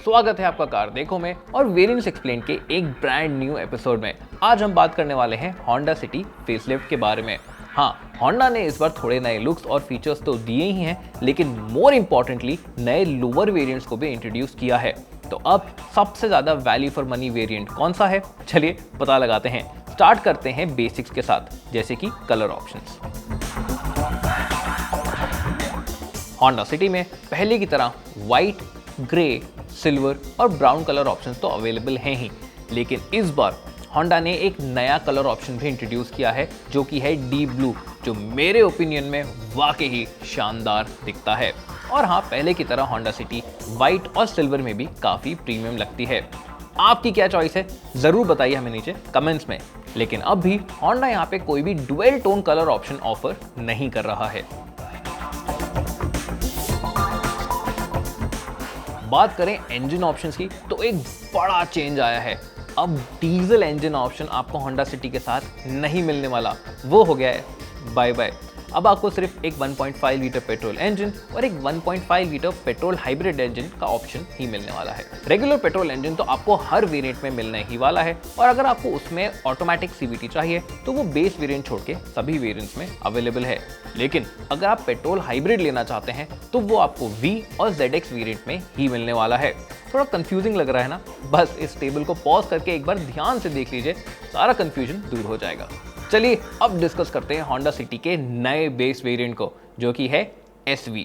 स्वागत है आपका कार देखो में और वेरिएंट्स एक्सप्लेन के एक ब्रांड न्यू एपिसोड में। आज हम बात करने वाले हैं होंडा सिटी फेसलिफ्ट के बारे में। हाँ, होंडा ने इस बार थोड़े नए लुक्स और फीचर्स तो दिए ही हैं, लेकिन मोर इम्पोर्टेंटली नए लोअर वेरिएंट्स को भी इंट्रोड्यूस किया है। तो अब सबसे ज्यादा वैल्यू फॉर मनी वेरिएंट कौन सा है, चलिए पता लगाते हैं। स्टार्ट करते हैं बेसिक्स के साथ, जैसे कि कलर ऑप्शंस। होंडा सिटी में पहले की तरह व्हाइट, ग्रे, सिल्वर और ब्राउन कलर ऑप्शंस तो अवेलेबल हैं ही, लेकिन इस बार होंडा ने एक नया कलर ऑप्शन भी इंट्रोड्यूस किया है जो कि है डीप ब्लू, जो मेरे ओपिनियन में वाकई ही शानदार दिखता है। और हाँ, पहले की तरह होंडा सिटी व्हाइट और सिल्वर में भी काफी प्रीमियम लगती है। आपकी क्या चॉइस है जरूर बताइए हमें नीचे कमेंट्स में। लेकिन अब भी होंडा यहाँ पे कोई भी dual tone colour option offer नहीं कर रहा है। बात करें इंजन ऑप्शंस की तो एक बड़ा चेंज आया है। अब डीजल इंजन ऑप्शन आपको होंडा सिटी के साथ नहीं मिलने वाला, वो हो गया है बाय बाय। अब आपको सिर्फ एक 1.5 लीटर पेट्रोल इंजन और एक 1.5 लीटर पेट्रोल हाइब्रिड इंजन का ऑप्शन ही मिलने वाला है। रेगुलर पेट्रोल इंजन तो आपको हर वेरिएंट में मिलने ही वाला है, और अगर आपको उसमें ऑटोमेटिक सीवीटी चाहिए तो वो बेस वेरिएंट छोड़ के सभी वेरिएंट्स में अवेलेबल है। लेकिन अगर आप पेट्रोल हाइब्रिड लेना चाहते हैं तो वो आपको V और ZX वेरिएंट में ही मिलने वाला है। थोड़ा कंफ्यूजिंग लग रहा है ना? बस इस टेबल को पॉज करके एक बार ध्यान से देख लीजिए, सारा कंफ्यूजन दूर हो जाएगा। चलिए अब डिस्कस करते हैं होंडा सिटी के नए बेस वेरिएंट को, जो कि है SV।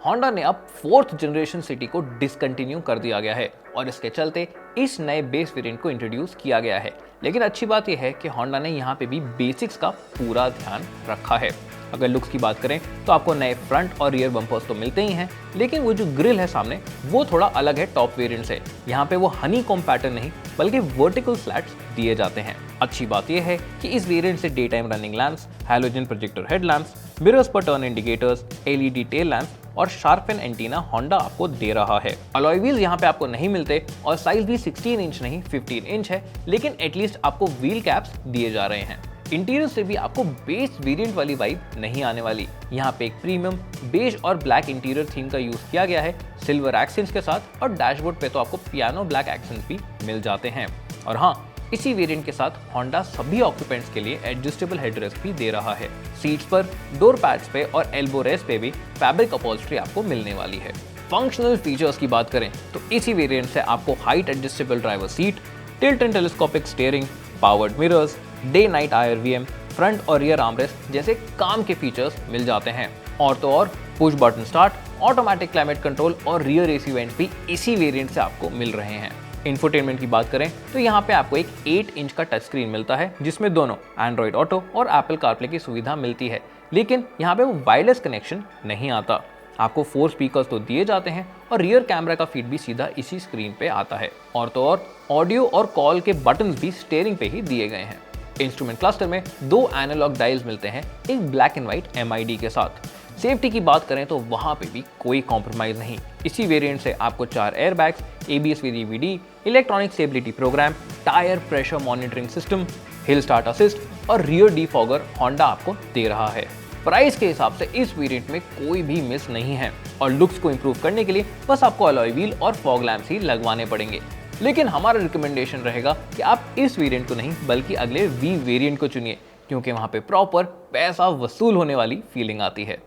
होंडा ने अब 4th जनरेशन सिटी को डिसकंटिन्यू कर दिया गया है और इसके चलते इस नए बेस वेरिएंट को इंट्रोड्यूस किया गया है। लेकिन अच्छी बात यह है कि होंडा ने यहाँ पे भी बेसिक्स का पूरा ध्यान रखा है। अगर लुक्स की बात करें तो आपको नए फ्रंट और रियर बम्पर्स तो मिलते ही हैं, लेकिन वो जो ग्रिल है सामने वो थोड़ा अलग है टॉप वेरिएंट से। यहाँ पे वो हनीकॉम्ब पैटर्न नहीं बल्कि वर्टिकल स्लैट्स दिए जाते हैं। अच्छी बात यह है कि इस वेरिएंट से day time running lamps, halogen projector headlamps, mirrors पर turn indicators, LED tail lamps और शार्पन एंटीना होंडा आपको दे रहा है। अलॉय व्हील्स यहाँ पे आपको नहीं मिलते और साइज भी 16 इंच नहीं 15 इंच है, लेकिन एटलीस्ट आपको व्हील कैप्स दिए जा रहे हैं। इंटीरियर से भी आपको बेस वेरिएंट वाली वाइब नहीं आने वाली। यहाँ पे एक प्रीमियम बेज और ब्लैक इंटीरियर थीम का यूज किया गया है सिल्वर एक्सेंट्स के साथ, और डैशबोर्ड पे तो आपको पियानो ब्लैक एक्सेंट्स भी मिल जाते हैं। और हाँ, इसी वेरिएंट के साथ होंडा सभी ऑक्यूपेंट्स के लिए एडजस्टेबल हेडरेस्ट भी दे रहा है। सीट्स पर, डोर पैड्स पे और एल्बो रेस्ट पे भी फैब्रिक अपॉल्स्ट्री आपको मिलने वाली है। फंक्शनल फीचर्स की बात करें तो इसी वेरिएंट से आपको height adjustable driver seat, tilt and telescopic steering, powered mirrors, day night IRVM, front और रियर आर्मरेस्ट जैसे काम के फीचर्स मिल जाते हैं। और तो और push button start, automatic climate control और रियर AC वेंट भी इसी वेरिएंट से आपको मिल रहे हैं। इंफोटेनमेंट की बात करें तो यहाँ पे आपको एक 8 इंच का टच स्क्रीन मिलता है, जिसमें दोनों एंड्रॉइड ऑटो और एप्पल कारप्ले की सुविधा मिलती है, लेकिन यहाँ पे वो वायरलेस कनेक्शन नहीं आता। आपको 4 स्पीकर्स तो दिए जाते हैं और रियर कैमरा का फीड भी सीधा इसी स्क्रीन पे आता है। और तो और ऑडियो और कॉल के बटन्स भी स्टीयरिंग पे ही दिए गए हैं। इंस्ट्रूमेंट क्लस्टर में 2 एनालॉग डायल्स मिलते हैं, एक ब्लैक एंड व्हाइट MID के साथ। सेफ्टी की बात करें तो वहां पे भी कोई कॉम्प्रोमाइज नहीं। इसी वेरिएंट से आपको 4 airbags, ABS with EBD, electronic stability programme, tyre pressure monitoring system, hill start assist और रियर डिफॉगर होंडा आपको दे रहा है। प्राइस के हिसाब से इस वेरिएंट में कोई भी मिस नहीं है, और लुक्स को इंप्रूव करने के लिए बस आपको अलॉय व्हील और फॉग लैंप्स ही लगवाने पड़ेंगे। लेकिन हमारा रिकमेंडेशन रहेगा कि आप इस वेरिएंट को नहीं बल्कि अगले V वेरिएंट को चुनिए, क्योंकि वहां पे प्रॉपर पैसा वसूल होने वाली फीलिंग आती है।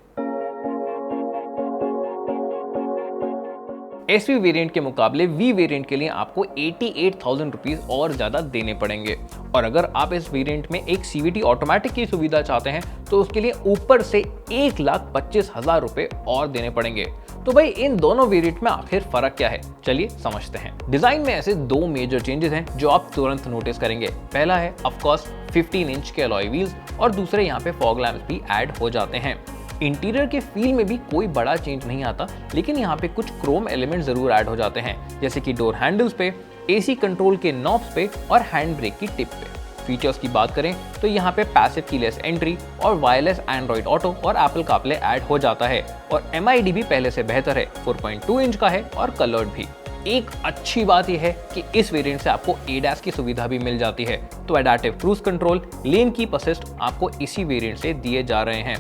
SV वेरिएंट के मुकाबले V वेरिएंट के लिए आपको 88,000 रुपीज और ज्यादा देने पड़ेंगे, और अगर आप इस वेरिएंट में एक CVT ऑटोमेटिक की सुविधा चाहते हैं तो उसके लिए ऊपर से 1,25,000 रुपए और देने पड़ेंगे। तो भाई इन दोनों वेरिएंट में आखिर फर्क क्या है, चलिए समझते हैं। डिजाइन में ऐसे 2 मेजर चेंजेस हैं जो आप तुरंत नोटिस करेंगे। पहला है ऑफकोर्स 15 इंच के अलॉय व्हील्स, और दूसरे यहाँ पे फॉग लैंप्स भी ऐड हो जाते हैं। इंटीरियर के फील में भी कोई बड़ा चेंज नहीं आता, लेकिन यहाँ पे कुछ क्रोम एलिमेंट जरूर ऐड हो जाते हैं, जैसे कि डोर हैंडल्स पे, AC कंट्रोल के नॉब्स पे और हैंड ब्रेक की टिप पे। फीचर्स की बात करें तो यहाँ पे पैसिव कीलेस एंट्री और वायरलेस एंड्रॉइड ऑटो और एप्पल कारप्ले ऐड हो जाता है, और MID भी पहले से बेहतर है, 4.2 इंच का है और कलर्ड भी। एक अच्छी बात यह है कि इस वेरिएंट से आपको ADAS की सुविधा भी मिल जाती है, तो adaptive cruise control, lane keep assist आपको इसी वेरिएंट से दिए जा रहे हैं।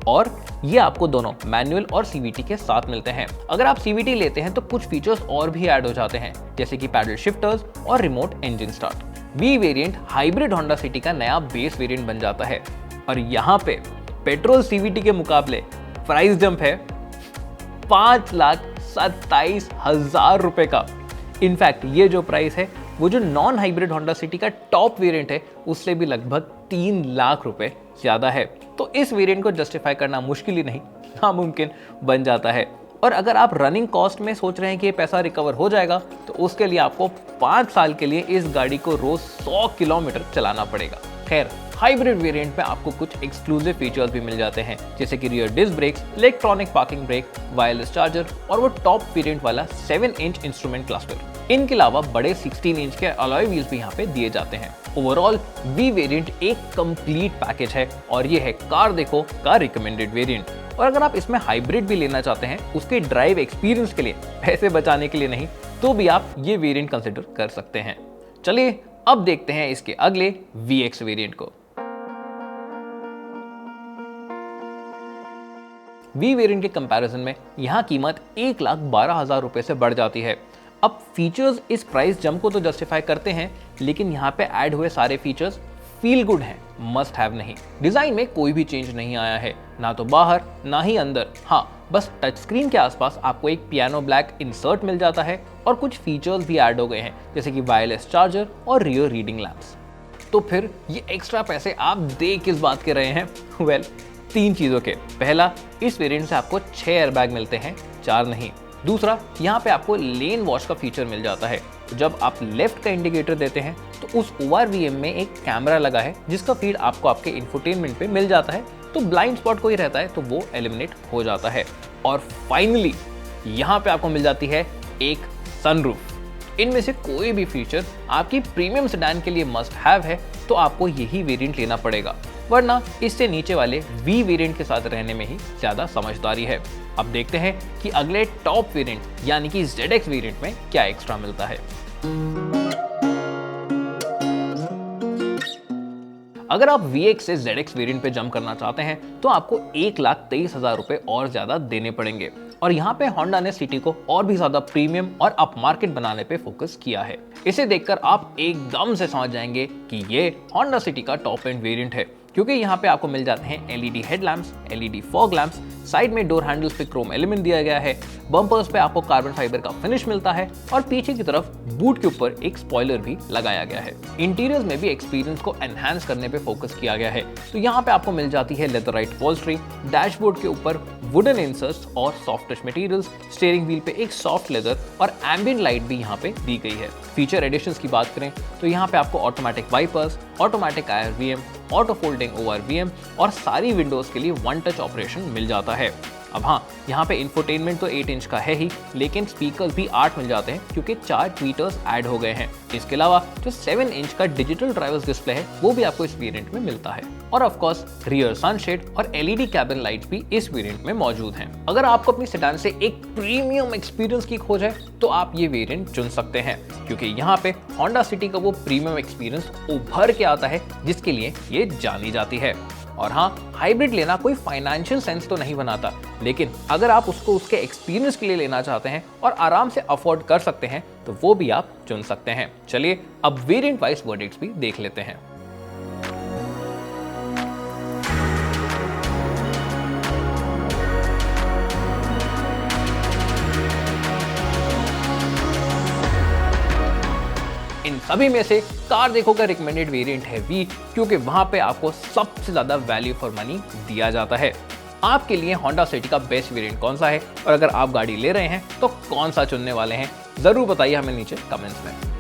और ये आपको दोनों मैनुअल और सीवीटी के साथ मिलते हैं। अगर आप सीवीटी लेते हैं तो कुछ फीचर्स और भी ऐड हो जाते हैं, जैसे कि पैडल शिफ्टर्स और remote engine start. We variant hybrid Honda city का नया बेस वेरिएंट बन जाता है और यहाँ पे पेट्रोल सीवीटी के मुकाबले प्राइस जंप है 5,27,000 रुपए का। इनफैक्ट ये जो प्राइस है वो जो नॉन हाइब्रिड होंडा सिटी का टॉप वेरिएंट है उससे भी लगभग 3 लाख रुपए ज्यादा है। तो इस वेरिएंट को जस्टिफाई करना मुश्किल ही नहीं, नामुमकिन बन जाता है। और अगर आप रनिंग कॉस्ट में सोच रहे हैं कि ये पैसा रिकवर हो जाएगा तो उसके लिए आपको 5 साल के लिए इस गाड़ी को रोज 100 किलोमीटर चलाना पड़ेगा। खैर, हाइब्रिड वेरिएंट में आपको कुछ एक्सक्लूसिव फीचर्स भी मिल जाते हैं, जैसे कि rear disc brakes, electronic parking brake, wireless charger और वो टॉप वेरिएंट वाला 7 इंच इंस्ट्रूमेंट क्लस्टर। इनके अलावा बड़े 16 इंच के अलॉय व्हील्स भी यहाँ पे दिए जाते हैं। ओवरऑल वी वेरिएंट एक कंप्लीट पैकेज है और ये है कार देखो का रिकमेंडेड वेरिएंट। और अगर आप इसमें हाइब्रिड भी लेना चाहते हैं उसके ड्राइव एक्सपीरियंस के लिए, पैसे बचाने के लिए नहीं, तो भी आप ये वेरिएंट कंसिडर कर सकते हैं। चलिए अब देखते हैं इसके अगले VX वेरिएंट को। वी वेरिएंट के कंपैरिजन में यहाँ कीमत 1,12,000 रुपए से बढ़ जाती है। अब फीचर्स इस प्राइस जंप को तो जस्टिफाई करते हैं, लेकिन यहाँ पे ऐड हुए सारे फीचर्स फील गुड हैं, मस्ट हैव नहीं। डिजाइन में कोई भी चेंज नहीं आया है, ना तो बाहर ना ही अंदर। हाँ, बस टच स्क्रीन के आसपास आपको एक पियानो ब्लैक इंसर्ट मिल जाता है और कुछ फीचर्स भी ऐड हो गए हैं, जैसे कि वायरलेस चार्जर और रियर रीडिंग लैंप्स। तो फिर ये एक्स्ट्रा पैसे आप दे किस बात के रहे हैं? वेल, 3 चीजों के। पहला, इस वेरिएंट से आपको 6 एयरबैग मिलते हैं, 4 नहीं। दूसरा, यहाँ पे आपको लेन वॉच का फीचर मिल जाता है। जब आप लेफ्ट का इंडिकेटर देते हैं तो उस ORVM में एक कैमरा लगा है जिसका फीड आपको आपके इंफोटेनमेंट पे मिल जाता है, तो ब्लाइंड स्पॉट कोई रहता है तो वो एलिमिनेट हो जाता है। और फाइनली यहाँ पे आपको मिल जाती है एक सनरूफ। इनमें से कोई भी फीचर आपकी प्रीमियम सेडान के लिए मस्ट हैव है तो आपको यही वेरिएंट लेना पड़ेगा, वरना इससे नीचे वाले वी वेरिएंट के साथ रहने में ही ज्यादा समझदारी है। अब देखते हैं कि अगले टॉप वेरिएंट यानी कि ZX वेरिएंट में क्या एक्स्ट्रा मिलता है। अगर आप VX से ZX वेरिएंट पे जंप करना चाहते हैं तो आपको 1,23,000 रुपए और ज्यादा देने पड़ेंगे। और यहाँ पे होंडा ने सिटी को और भी ज्यादा प्रीमियम और अप मार्केट बनाने पे फोकस किया है। इसे देखकर आप एकदम से समझ जाएंगे कि ये होंडा सिटी का टॉप एंड वेरिएंट है, क्योंकि यहाँ पे आपको मिल जाते हैं LED headlamps, LED fog lamps, side में डोर हैंडल्स पे क्रोम एलिमेंट दिया गया है, बम्पर्स पे आपको कार्बन फाइबर का फिनिश मिलता है और पीछे की तरफ बूट के ऊपर एक स्पॉइलर भी लगाया गया है। इंटीरियर्स में भी एक्सपीरियंस को एनहांस करने पे फोकस किया गया है, तो यहाँ पे आपको मिल जाती है लेदराइट अपहोल्स्ट्री, डैशबोर्ड के ऊपर वुडन इंसर्ट्स और soft touch materials, steering wheel पे एक सॉफ्ट लेदर और एम्बिएंट लाइट भी यहाँ पे दी गई है। फीचर एडिशंस की बात करें तो यहाँ पे आपको automatic wipers, automatic IRVM, auto folding ORVM और सारी विंडोज के लिए वन टच ऑपरेशन मिल जाता है। अब हाँ, यहाँ पे इंफोटेनमेंट तो 8 इंच का है ही, लेकिन स्पीकर्स भी 8 मिल जाते हैं क्योंकि 4 ट्वीटर्स ऐड हो गए हैं। इसके अलावा जो 7 इंच का डिजिटल ड्राइवर्स डिस्प्ले है वो भी आपको इस वेरिएंट में मिलता है। और ऑफ कोर्स रियर सनशेड और LED कैबिन लाइट भी इस वेरिएंट में मौजूद हैं। अगर आपको अपनी सेडान से एक प्रीमियम एक्सपीरियंस की खोज है तो आप ये वेरिएंट चुन सकते हैं, क्योंकि यहाँ पे होंडा सिटी का वो प्रीमियम एक्सपीरियंस उभर के आता है जिसके लिए ये जानी जाती है। और हाँ, हाइब्रिड लेना कोई फाइनेंशियल सेंस तो नहीं बनाता, लेकिन अगर आप उसको उसके एक्सपीरियंस के लिए लेना चाहते हैं और आराम से अफोर्ड कर सकते हैं तो वो भी आप चुन सकते हैं। चलिए अब वेरिएंट वाइज वर्डिक्ट्स भी देख लेते हैं। इन सभी में से कार देखो का रिकमेंडेड वेरिएंट है वी, क्योंकि वहां पे आपको सबसे ज्यादा वैल्यू फॉर मनी दिया जाता है। आपके लिए होंडा सिटी का बेस्ट वेरिएंट कौन सा है और अगर आप गाड़ी ले रहे हैं तो कौन सा चुनने वाले हैं, जरूर बताइए हमें नीचे कमेंट्स में।